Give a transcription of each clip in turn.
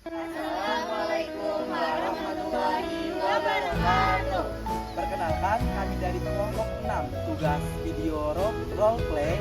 Assalamualaikum warahmatullahi wabarakatuh. Perkenalkan, kami dari kelompok 6, tugas video role play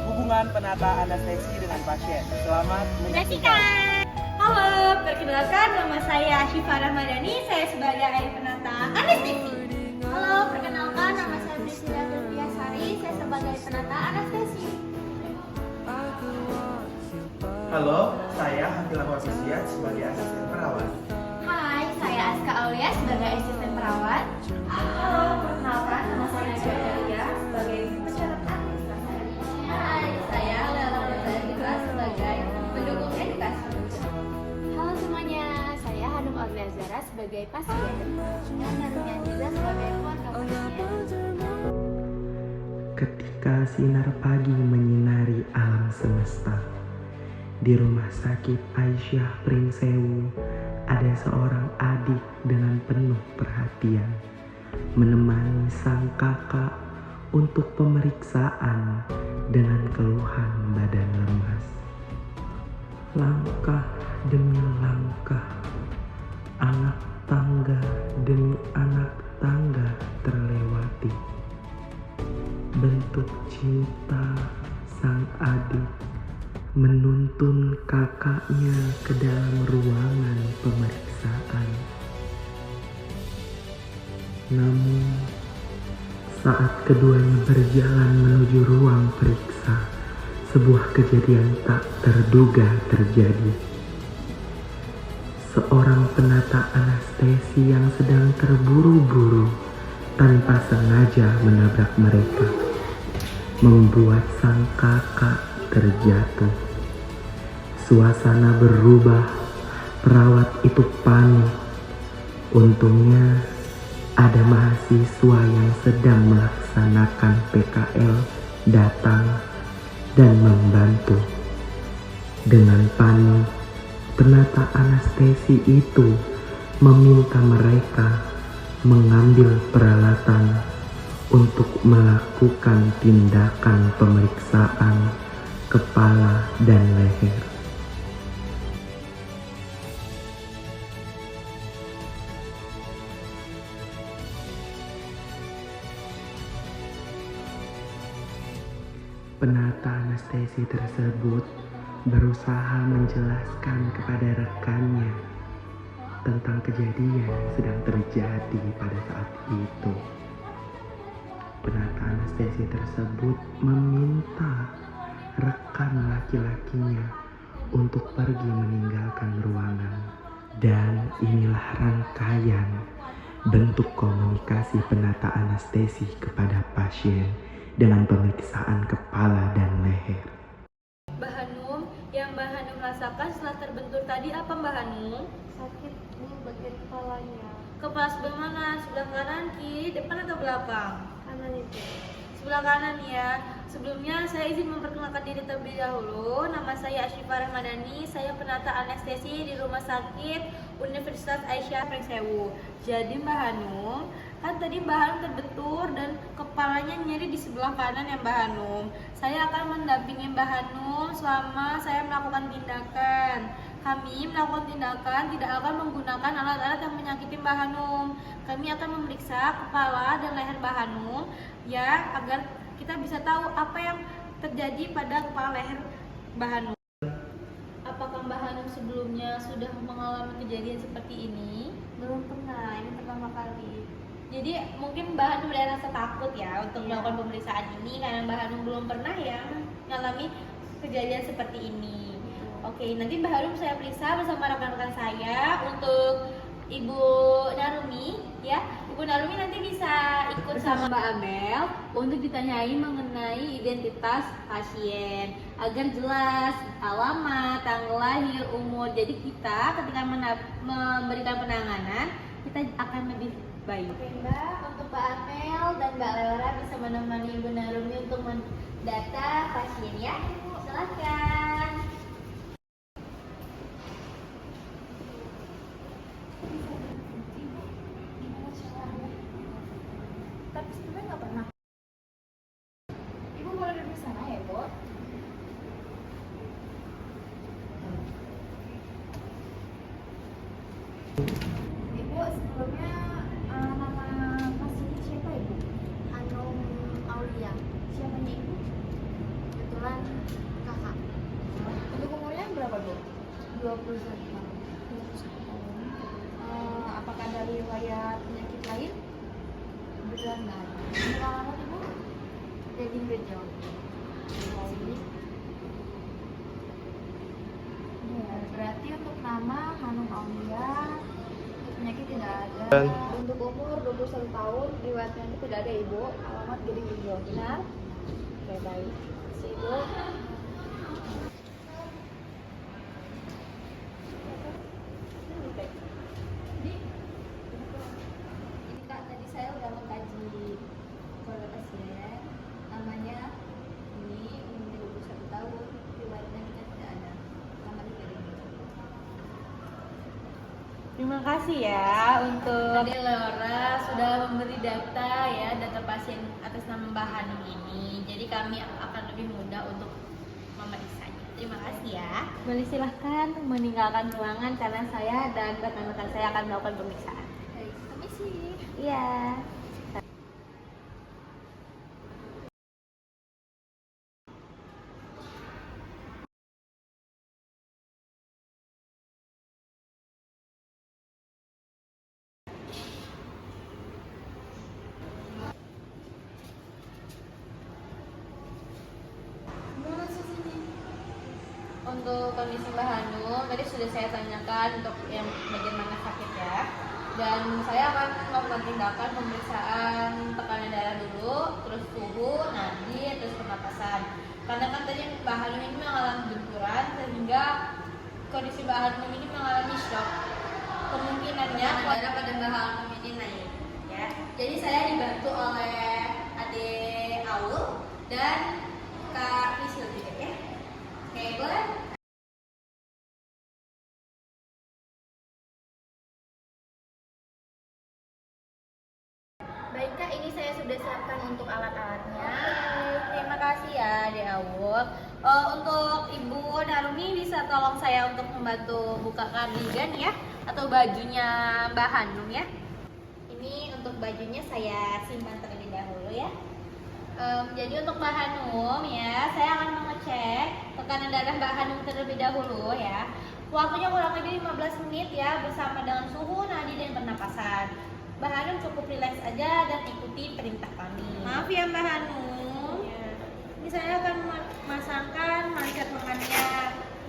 hubungan penata anestesi dengan pasien. Selamat menyaksikan. Halo, perkenalkan nama saya Syifa Rahmadani, saya sebagai penata anestesi. Halo, perkenalkan nama saya Priscilla Turbiasari, saya sebagai penata anestesi. Halo, saya Hakila Wafisya sebagai asisten perawat. Hai, saya Aska Aulia sebagai asisten perawat. Halo, perkenalkan nama saya Nadia Dalia sebagai pencatat administrasi. Hai, saya Lela Nurzaida sebagai pendukung edukasi. Halo semuanya, saya Hanum Aulia Zara sebagai pasien. Dan Narumi Aziza sebagai keluarga pasien. Ketika sinar pagi menyinari alam semesta, di rumah sakit Aisyah Pringsewu ada seorang adik dengan penuh perhatian menemani sang kakak untuk pemeriksaan dengan keluhan badan lemas. Langkah demi langkah, anak tangga demi anak tangga terlewati. Bentuk cinta sang adik menuntun kakaknya ke dalam ruangan pemeriksaan. Namun, saat keduanya berjalan menuju ruang periksa, sebuah kejadian tak terduga terjadi. Seorang penata anestesi yang sedang terburu-buru tanpa sengaja menabrak mereka, membuat sang kakak terjatuh. Suasana berubah, perawat itu panik. Untungnya ada mahasiswa yang sedang melaksanakan PKL datang dan membantu. Dengan panik, penata anestesi itu meminta mereka mengambil peralatan untuk melakukan tindakan pemeriksaan kepala dan leher. Penata anestesi tersebut berusaha menjelaskan kepada rekannya tentang kejadian yang sedang terjadi pada saat itu. Penata anestesi tersebut meminta rekan laki-lakinya untuk pergi meninggalkan ruangan. Dan inilah rangkaian bentuk komunikasi penata anestesi kepada pasien dengan pemeriksaan kepala dan leher. Mbak Hanum, yang Mbak Hanum rasakan setelah terbentur tadi apa Mbak Hanum? Sakit di bagian kepalanya. Kepala sebelah mana? Sebelah kanan, kiri, depan atau belakang? Kanan itu. Sebelah kanan ya. Sebelumnya saya izin memperkenalkan diri terlebih dahulu. Nama saya Syifa Rahmadani. Saya penata anestesi di Rumah Sakit Universitas Aisyah Pringsewu. Jadi Mbak Hanum, kan tadi Mbak Hanum terbentur dan kepalanya nyeri di sebelah kanan ya Mbak Hanum. Saya akan mendampingi Mbak Hanum selama saya melakukan tindakan. Kami melakukan tindakan tidak akan menggunakan alat-alat yang menyakiti Mbak Hanum. Kami akan memeriksa kepala dan leher Mbak Hanum ya, agar kita bisa tahu apa yang terjadi pada kepala leher Mbak Hanum. Apakah Mbak Hanum sebelumnya sudah mengalami kejadian seperti ini? Belum pernah, ini pertama kali. Jadi mungkin Mbak Hanum ada rasa takut ya untuk melakukan pemeriksaan ini karena Mbak Hanum belum pernah ya mengalami kejadian seperti ini. Oke, nanti Mbak Hanum saya periksa bersama rekan-rekan saya untuk Ibu Narumi ya. Ibu Narumi nanti bisa ikut sama Mbak Amel untuk ditanyai mengenai identitas pasien agar jelas alamat, tanggal lahir, umur. Jadi kita ketika memberikan penanganan kita akan lebih baik. Oke Mbak, untuk Mbak Amel dan Mbak Laura bisa menemani Ibu Narumi untuk mendata pasien ya. Silakan. Tapi sebelumnya nggak pernah. Ibu boleh duduk sana ya, Bu? 21 tahun. Apakah ada riwayat penyakit lain? Kebetulan nggak ada. Nama alamat ibu? Jadi Bejo. Baik. Ya, berarti untuk nama Hanum Aulia, untuk penyakit tidak ada. Untuk umur 21 tahun, riwayat penyakit tidak ada ibu. Alamat Gedung Bejo, benar? Oke, baik. Terima ibu. Ini kak, tadi saya udah mengkaji keluarga pasien. Namanya ini umur 21 tahun, riwayatnya kita tidak ada. Namanya dari Terima kasih ya untuk Tadi Laura sudah memberi data ya, data pasien atas nama Mbak Hanum ini. Jadi kami akan lebih mudah untuk memeriksanya. Terima kasih ya. Boleh silahkan meninggalkan ruangan karena saya dan rekan-rekan saya akan melakukan pemeriksaan. Baik, permisi. Iya. Untuk kondisi Mbak Hanum, tadi sudah saya tanyakan untuk yang bagian mana sakit ya. Dan saya akan melakukan tindakan pemeriksaan tekanan darah dulu, terus suhu, nadi, terus pernapasan. Karena kan tadi Mbak Hanum ini mengalami benturan sehingga kondisi Mbak Hanum ini mengalami shock. Kemungkinannya darah pada Mbak Hanum ini naik ya. Jadi saya dibantu oleh Ade Aul dan Kak Misil juga ya. Oke, boleh? Baik kak, ini saya sudah siapkan untuk alat-alatnya. Terima kasih ya, Dek Awul. Untuk Ibu Narumi bisa tolong saya untuk membantu buka kardigan ya, atau bajunya Mbak Hanum ya. Ini untuk bajunya saya simpan terlebih dahulu ya. Jadi untuk Mbak Hanum ya, saya akan mengecek tekanan darah Mbak Hanum terlebih dahulu ya. Waktunya kurang lebih 15 menit ya, bersama dengan suhu, nadi, dan pernapasan. Mbak Hanum cukup rileks aja dan ikuti perintah kami. Maaf ya Mbak Hanum. Ini saya akan memasangkan manset lengannya.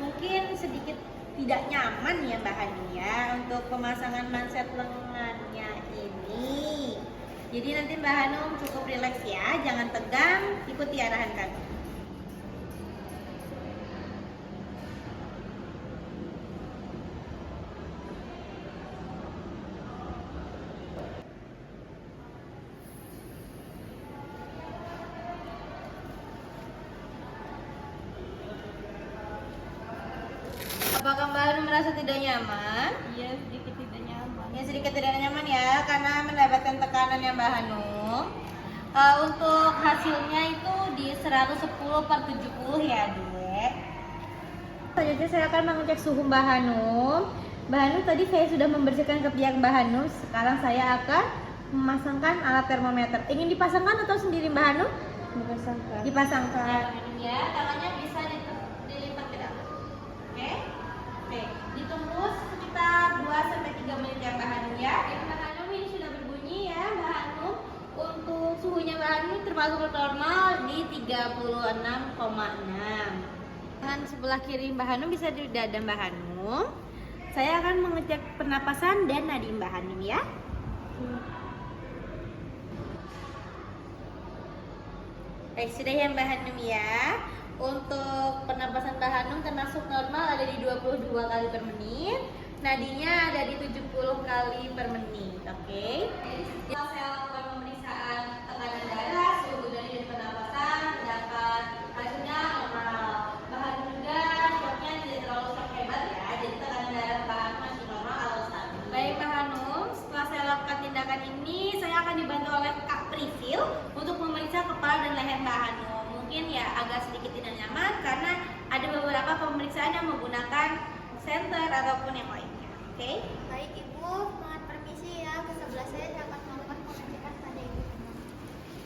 Mungkin sedikit tidak nyaman ya Mbak Hanum ya untuk pemasangan manset lengannya ini. Jadi nanti Mbak Hanum cukup rileks ya, jangan tegang, ikuti arahan kami. Apakah Mbak Hanum merasa tidak nyaman? Iya, sedikit tidak nyaman. Ya sedikit tidak nyaman ya karena mendapatkan tekanan yang Mbak Hanum. Untuk hasilnya itu di 110/70 ya Dek. Selanjutnya saya akan mengecek suhu Mbak Hanum. Mbak Hanum tadi saya sudah membersihkan ketiak Mbak Hanum. Sekarang saya akan memasangkan alat termometer. Ingin dipasangkan atau sendiri Mbak Hanum? Dipasangkan. Dipasangkan ya, tangannya bisa dilipat ke dalam. Oke? Oke, ditunggu sekitar 2-3 menit ya Mbak Hanum ya. Mbak Hanum ini sudah berbunyi ya Mbak Hanum. Untuk suhunya Mbak Hanum termasuk normal di 36,6. Tangan sebelah kiri Mbak Hanum bisa di dada Mbak Hanum. Saya akan mengecek pernapasan dan nadi Mbak Hanum ya. Baik, sudah ya Mbak Hanum ya. Untuk pernapasan Mbak Hanum termasuk normal ada di 22 kali per menit. Nadinya ada di 70 kali per menit. Oke. Jadi saya lakukan pemeriksaan tekanan darah, suhu dan pernapasan, sedangkan hasilnya normal. Mbak Hanum juga shocknya tidak terlalu shock hebat ya. Jadi tekanan darah Mbak Hanum masih normal atau stabil. Baik Mbak Hanum, setelah saya lakukan tindakan ini, saya akan dibantu oleh Kak Priscil untuk memeriksa kepala dan leher Mbak Hanum. Mungkin ya agak sedikit tidak nyaman karena ada beberapa pemeriksaan yang menggunakan senter ataupun yang lainnya. Oke? Baik ibu, mohon permisi ya. Ke sebelah saya akan melakukan pengecekan pada ibu.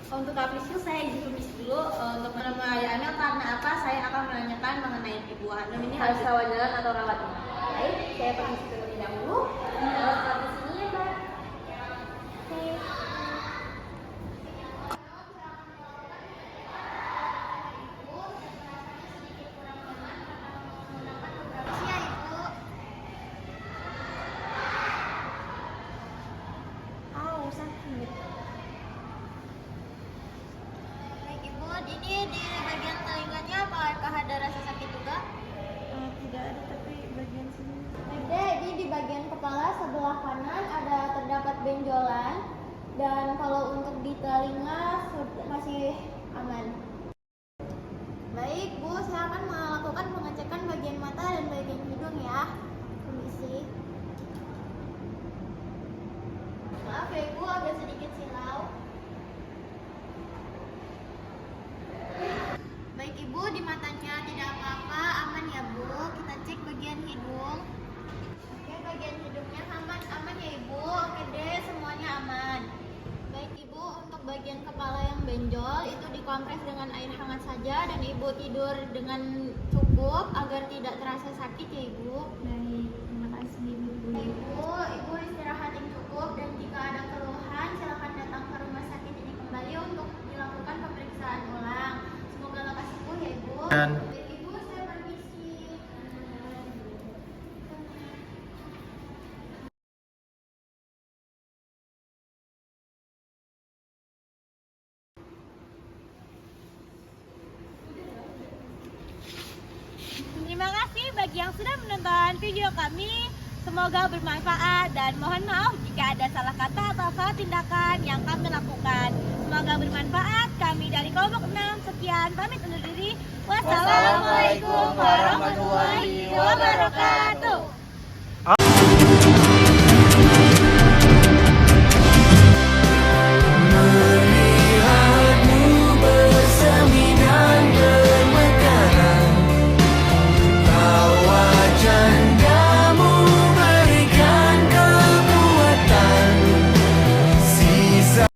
Untuk Kak Priscil saya izin permisi dulu untuk penyampaiannya karena apa saya akan menanyakan mengenai Ibu Hanum ini harus rawat jalan atau rawat inap. Baik, saya permisi terlebih dahulu. Tetap di sini ya, Mbak. Oke. Iya, Ibu. Sakit. Baik, Ibu. Ini di bagian telinganya apakah ada rasa sakit juga? Tidak ada, tapi bagian sini. Baik deh, ini di bagian kepala sebelah kanan ada terdapat benjolan. Dan kalau untuk di telinga masih aman. Baik, Bu, saya akan melakukan pengecekan bagian mata dan bagian hidung ya. Permisi. Maaf ya, Ibu, agak sedikit silau. Baik, Ibu, di matanya tidak apa-apa, aman ya, Bu. Kita cek bagian hidung. Oke, bagian hidungnya aman, aman ya, Ibu. Oke deh, semuanya aman. Baik, Ibu, untuk bagian kepala yang benjol itu dikompres dengan air hangat saja dan Ibu tidur dengan cukup agar tidak terasa sakit ya, Ibu. Baik, terima kasih Ibu. Ibu istirahat yang cukup dan jika ada keluhan silakan datang ke rumah sakit ini kembali untuk dilakukan pemeriksaan ulang. Semoga lekas sembuh ya, Ibu. Baik, Ibu, saya permisi. Terima kasih bagi yang sudah menonton video kami. Semoga bermanfaat dan mohon maaf jika ada salah kata atau salah tindakan yang kami lakukan. Semoga bermanfaat. Kami dari kelompok 6 sekian pamit undur diri. Wassalamualaikum warahmatullahi wabarakatuh.